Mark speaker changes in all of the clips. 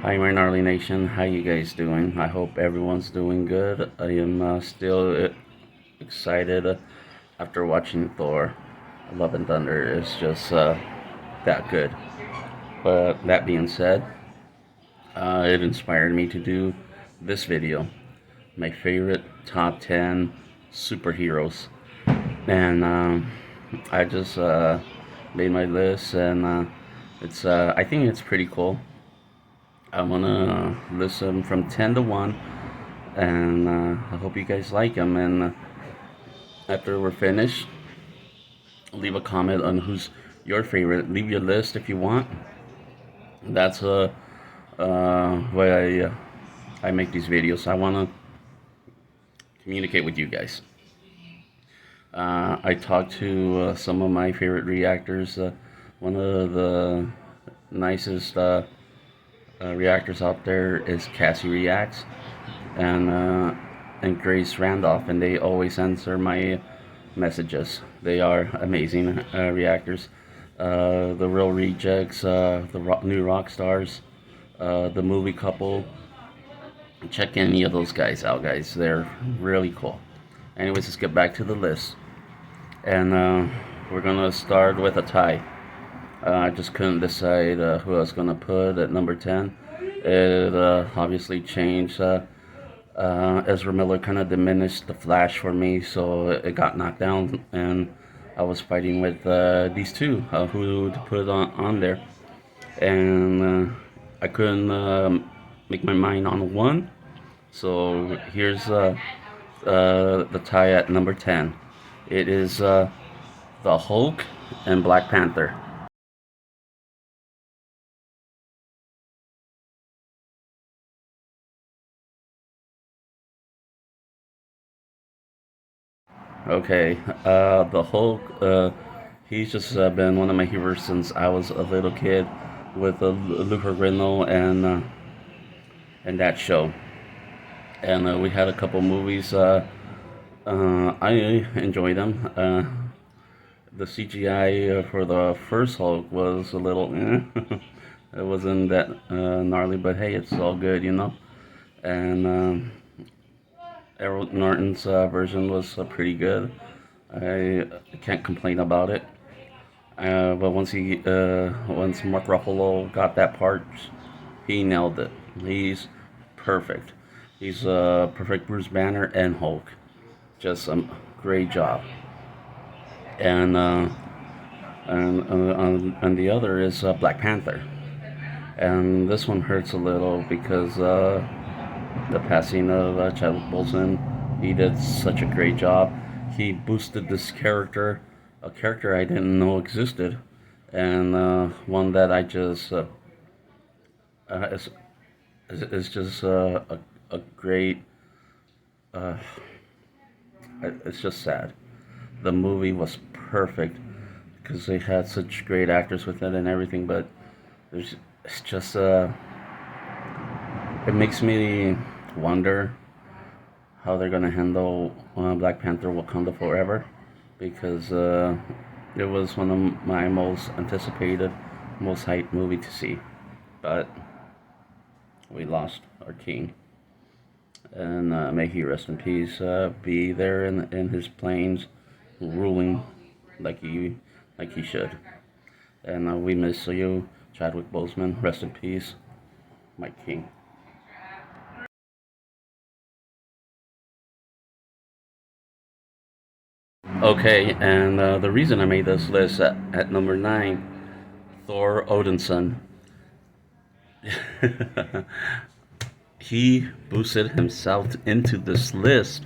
Speaker 1: Hi, my gnarly nation. How you guys doing? I hope everyone's doing good. I am still excited after watching Thor. Love and Thunder is just that good. But that being said, it inspired me to do this video. My favorite top 10 superheroes. And I just made my list, and I think it's pretty cool. I'm gonna list them from 10 to 1, and I hope you guys like them. And after we're finished, leave a comment on who's your favorite. Leave your list if you want. That's why I make these videos. I want to communicate with you guys. I talked to some of my favorite reactors. One of the nicest reactors out there is Cassie Reacts, and Grace Randolph, and they always answer my messages. They are amazing reactors. The Real Rejects, new rock stars, the movie couple. Check any of those guys out, guys. They're really cool. Anyways, let's get back to the list. And we're gonna start with a tie. I just couldn't decide who I was gonna put at number 10. It obviously changed. Ezra Miller kind of diminished the Flash for me, so it got knocked down, and I was fighting with these two who to put on there, and I couldn't make my mind on one. So here's the tie at number 10. It is the Hulk and Black Panther. Okay, the Hulk, he's just been one of my heroes since I was a little kid with Luca Rino and that show. And we had a couple movies. I enjoyed them. The CGI for the first Hulk was a little, it wasn't that gnarly, but hey, it's all good, you know. And Errol Norton's version was pretty good. I can't complain about it. But once Mark Ruffalo got that part, he nailed it. He's perfect. He's perfect Bruce Banner and Hulk. Just a great job. And and the other is Black Panther. And this one hurts a little because the passing of Chadwick Boseman. He did such a great job. He boosted this character, a character I didn't know existed, and one that I just is just a great. Uh, it's just sad. The movie was perfect because they had such great actors with it and everything, but there's it's just it makes me wonder how they're gonna handle Black Panther Wakanda Forever, because it was one of my most anticipated, most hyped movie to see, but we lost our king, and may he rest in peace. Be there in his planes, ruling like he should, and we miss you, Chadwick Boseman. Rest in peace, my king. Okay, and the reason I made this list at number 9, Thor Odinson. He boosted himself into this list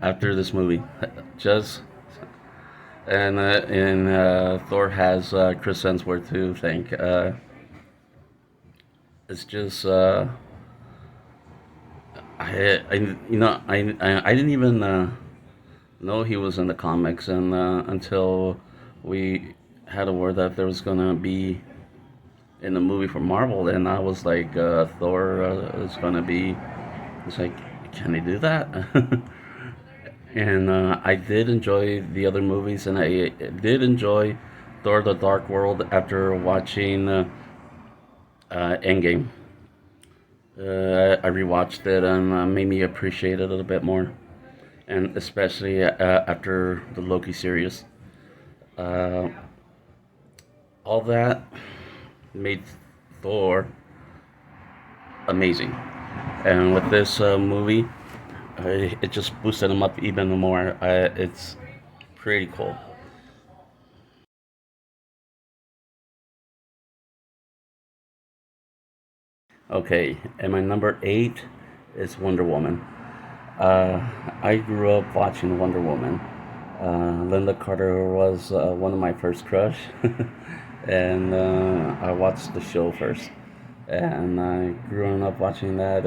Speaker 1: after this movie. Just and Thor has Chris Hemsworth to thank. It's just I I didn't even know he was in the comics, and until we had a word that there was gonna be in the movie for Marvel, and I was like, Thor is gonna be. It's like, can they do that? And I did enjoy the other movies, and I did enjoy Thor: The Dark World after watching Endgame. I rewatched it and made me appreciate it a little bit more, and especially after the Loki series. Uh, all that made Thor amazing, and with this movie, it just boosted him up even more. It's pretty cool. Okay, and my number eight is Wonder Woman. Uh, I grew up watching Wonder Woman. Linda Carter was one of my first crush, and I watched the show first. And I grew up watching that.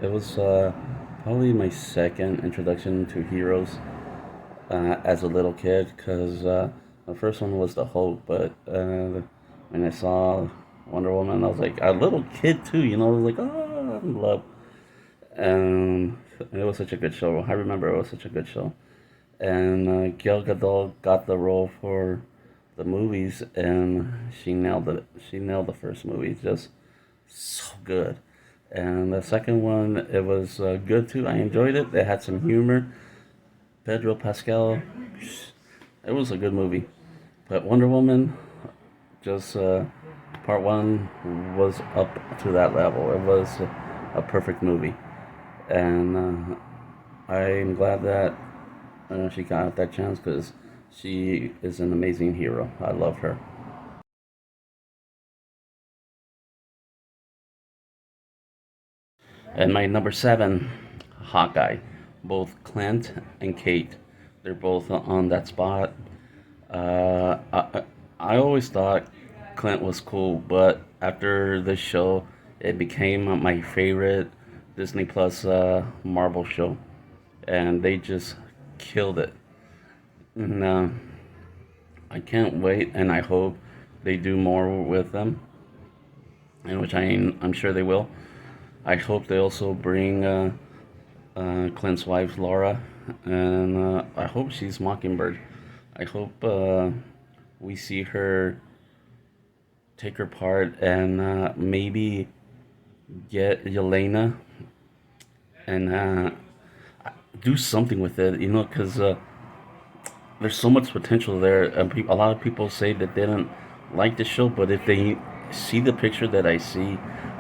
Speaker 1: It was probably my second introduction to heroes as a little kid, because the first one was the Hulk, but when I saw Wonder Woman, I was like a little kid too, I was like, oh, I'm in love. And it was such a good show. I remember it was such a good show. And Gal Gadot got the role for the movies, and she nailed it. She nailed the first movie, just so good. And the second one, it was good too. I enjoyed it. It had some humor. Pedro Pascal, it was a good movie. But Wonder Woman, just part one was up to that level. It was a perfect movie, and I'm glad that she got that chance because she is an amazing hero. I love her. And my number seven, Hawkeye. Both Clint and Kate, they're both on that spot. I always thought Clint was cool, but after this show, it became my favorite Disney Plus Marvel show, and they just killed it. And I can't wait, and I hope they do more with them, and which I'm sure they will. I hope they also bring Clint's wife Laura, and I hope she's Mockingbird. I hope we see her take her part and maybe get Yelena and do something with it, because there's so much potential there. A lot of people say that they didn't like the show, but if they see the picture that I see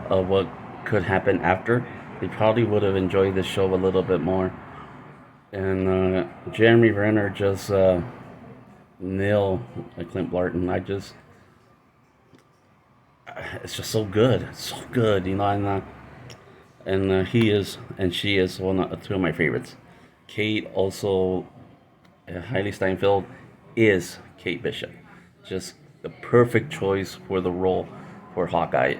Speaker 1: of what could happen after, they probably would have enjoyed the show a little bit more. And Jeremy Renner just nailed Clint Barton. It's just so good, so good, and he is and she is two of my favorites. Kate also, Hailey Steinfeld is Kate Bishop, just the perfect choice for the role for Hawkeye,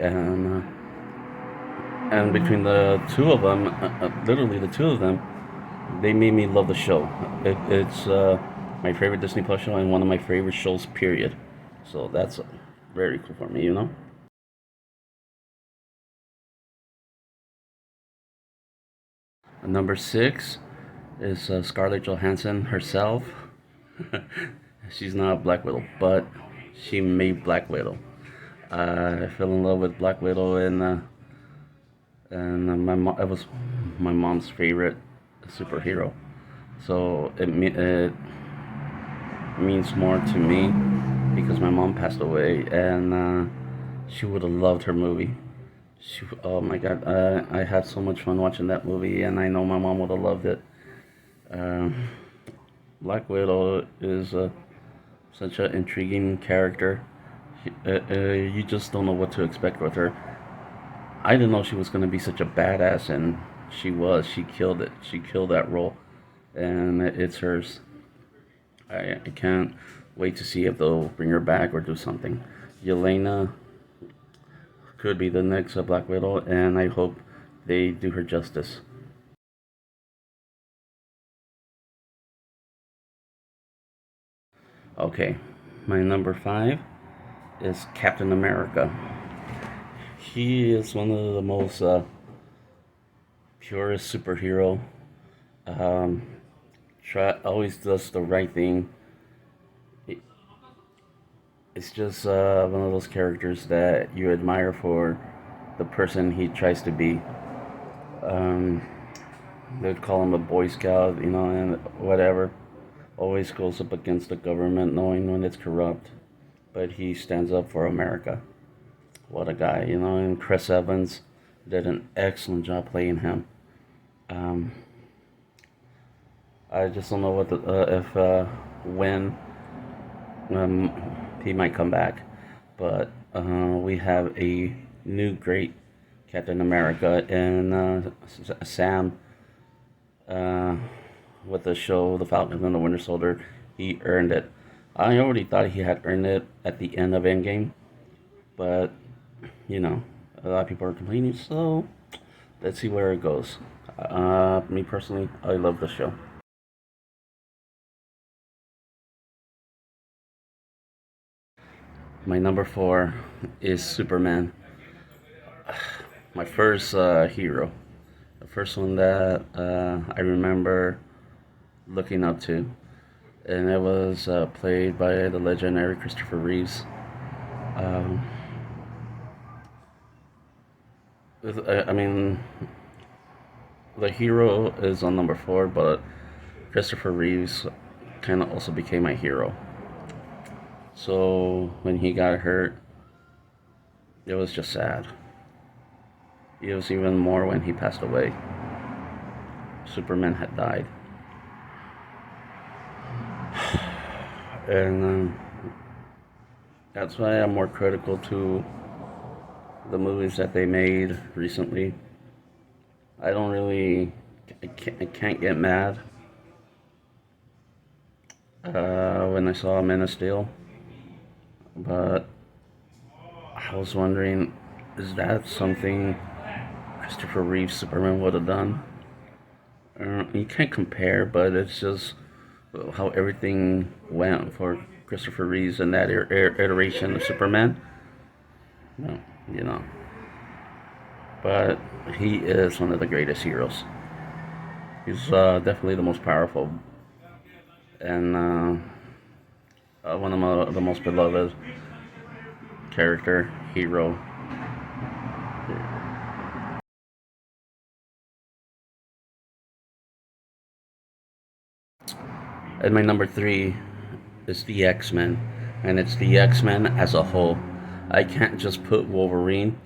Speaker 1: and between the two of them, literally the two of them, they made me love the show. It's my favorite Disney Plus show and one of my favorite shows. Period. So that's very cool for me. Number six is Scarlett Johansson herself. She's not Black Widow, but she made Black Widow. I fell in love with Black Widow, and it was my mom's favorite superhero. So it means more to me because my mom passed away, and she would have loved her movie. Oh my God, I had so much fun watching that movie, and I know my mom would have loved it. Uh, Black Widow is such an intriguing character. You just don't know what to expect with her. I didn't know she was going to be such a badass, and she was. She killed it. She killed that role, and it's hers. I can't wait to see if they'll bring her back or do something. Yelena could be the next Black Widow, and I hope they do her justice. Okay, my number five is Captain America. He is one of the most purest superhero. Um, always does the right thing. It's just one of those characters that you admire for the person he tries to be. Um, they'd call him a Boy Scout, and whatever. Always goes up against the government, knowing when it's corrupt, but he stands up for America. What a guy, And Chris Evans did an excellent job playing him. Um, I just don't know if when um, he might come back, but we have a new great Captain America and Sam uh, with the show The Falcon and the Winter Soldier. He earned it. I already thought he had earned it at the end of Endgame, but you know, a lot of people are complaining. So let's see where it goes. Me personally, I love the show. My number four is Superman. My first hero. The first one that I remember looking up to. And it was played by the legendary Christopher Reeves. Um, I mean, the hero is on number four, but Christopher Reeves kind of also became my hero. So when he got hurt, it was just sad. It was even more when he passed away. Superman had died. And that's why I'm more critical to the movies that they made recently. I don't really, I can't get mad when I saw Man of Steel, but I was wondering, is that something Christopher Reeve's Superman would have done? You can't compare, but it's just how everything went for Christopher Reeves in that iteration of Superman. No, you know. But he is one of the greatest heroes. He's definitely the most powerful and one of the most beloved character hero. And my number three is the X-Men, and it's the X-Men as a whole. I can't just put Wolverine,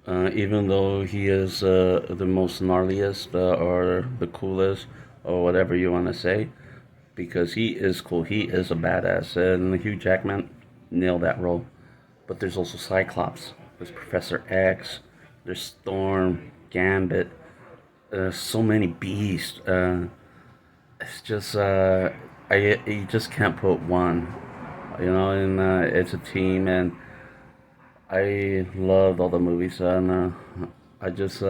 Speaker 1: even though he is the most gnarliest or the coolest or whatever you want to say, because he is cool. He is a badass, and Hugh Jackman nailed that role. But there's also Cyclops, there's Professor X, there's Storm, Gambit, so many beasts. It's just I you just can't put one, and it's a team, and I loved all the movies, and I just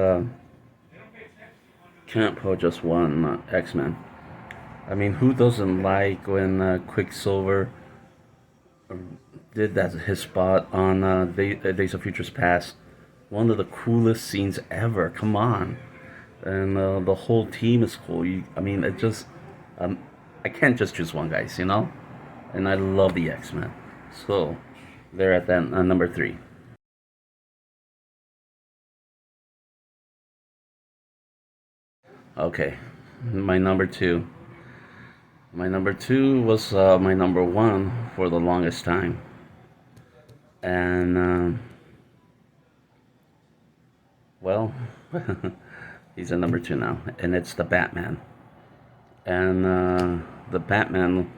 Speaker 1: can't put just one X Men. I mean, who doesn't like when Quicksilver did that his spot on Days of Futures Past? One of the coolest scenes ever. Come on, and the whole team is cool. I mean, um, I can't just choose one, guys. And I love the X Men. So they're at that number three. Okay, my number two. My number two was my number one for the longest time, and well, he's at number two now, and it's the Batman. And the Batman,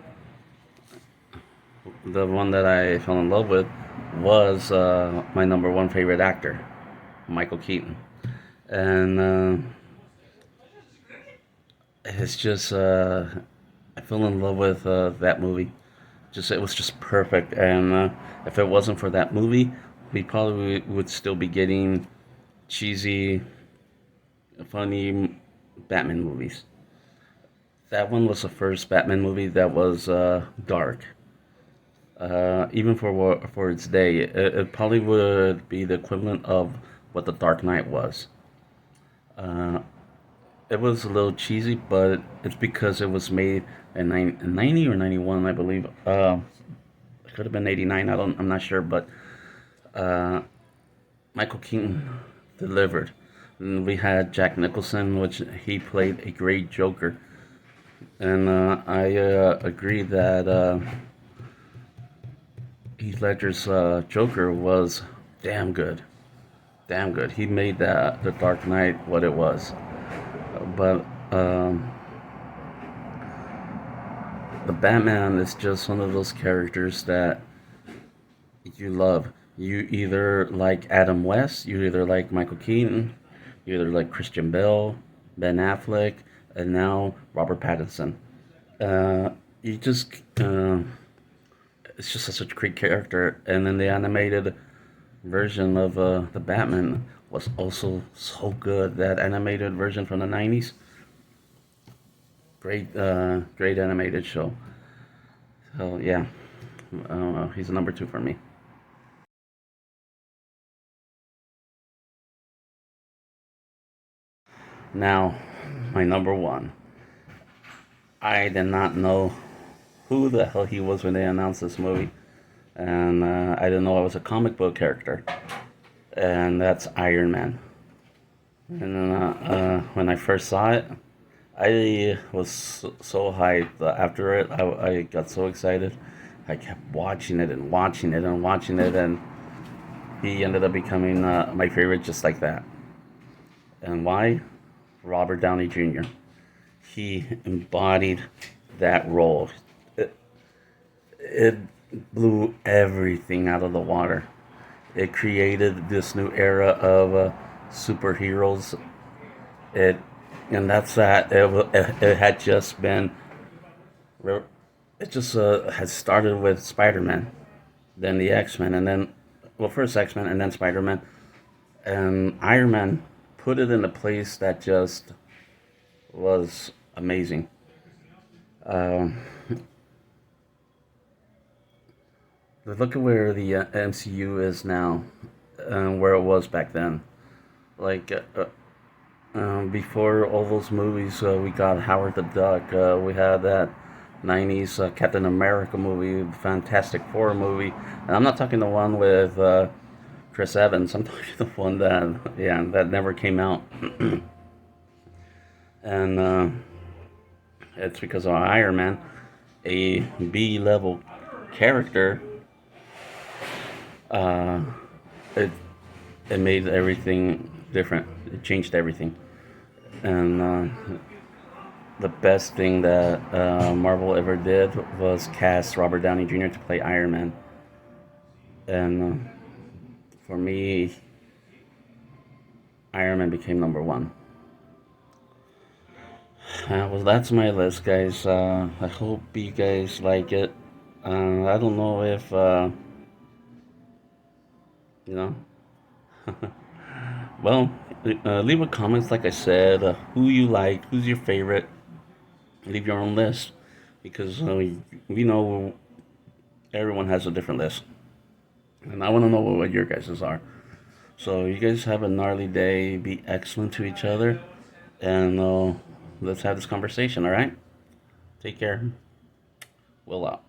Speaker 1: the one that I fell in love with, was my number one favorite actor, Michael Keaton. And it's just I fell in love with that movie. Just it was just perfect, and if it wasn't for that movie, we probably would still be getting cheesy, funny Batman movies. That one was the first Batman movie that was dark. Even for its day, it probably would be the equivalent of what the Dark Knight was. Uh, it was a little cheesy, but it's because it was made in 90 or 91, I believe. It could have been 89. I'm not sure, but uh, Michael Keaton delivered. And we had Jack Nicholson, which he played a great Joker, and I agree that Heath Ledger's Joker was damn good, damn good. He made that the Dark Knight what it was. But the Batman is just one of those characters that you love. You either like Adam West, you either like Michael Keaton, you either like Christian Bale, Ben Affleck, and now Robert Pattinson. Uh, you just, it's just such a great character. And then the animated version of the Batman was also so good. That animated version from the '90s, great animated show. So yeah, he's a number two for me. Now, my number one. I did not know who the hell he was when they announced this movie, and I didn't know I was a comic book character, and that's Iron Man. And when I first saw it, I was so hyped. After it, I got so excited. I kept watching it and watching it and watching it, and he ended up becoming my favorite just like that. And why? Robert Downey Jr. He embodied that role. It, it blew everything out of the water. It created this new era of superheroes. It and that's that. It had just been. It just had started with Spider-Man, then the X-Men, and then well, first X-Men and then Spider-Man, and Iron Man put it in a place that just was amazing. Um, Look at where the MCU is now, and where it was back then. Like before all those movies, we got Howard the Duck. We had that '90s Captain America movie, Fantastic Four movie, and I'm not talking the one with Chris Evans. I'm talking the one that that never came out, and it's because of Iron Man, a B level character. Uh, it it made everything different. It changed everything, and the best thing that Marvel ever did was cast Robert Downey Jr. to play Iron Man, and for me, Iron Man became number one. Well, that's my list, guys. I hope you guys like it. I don't know if you know. Well, leave a comments like I said. Who you like? Who's your favorite? Leave your own list because we know everyone has a different list, and I want to know what your guys's are. So you guys have a gnarly day. Be excellent to each other, and let's have this conversation. All right. Take care. Will out.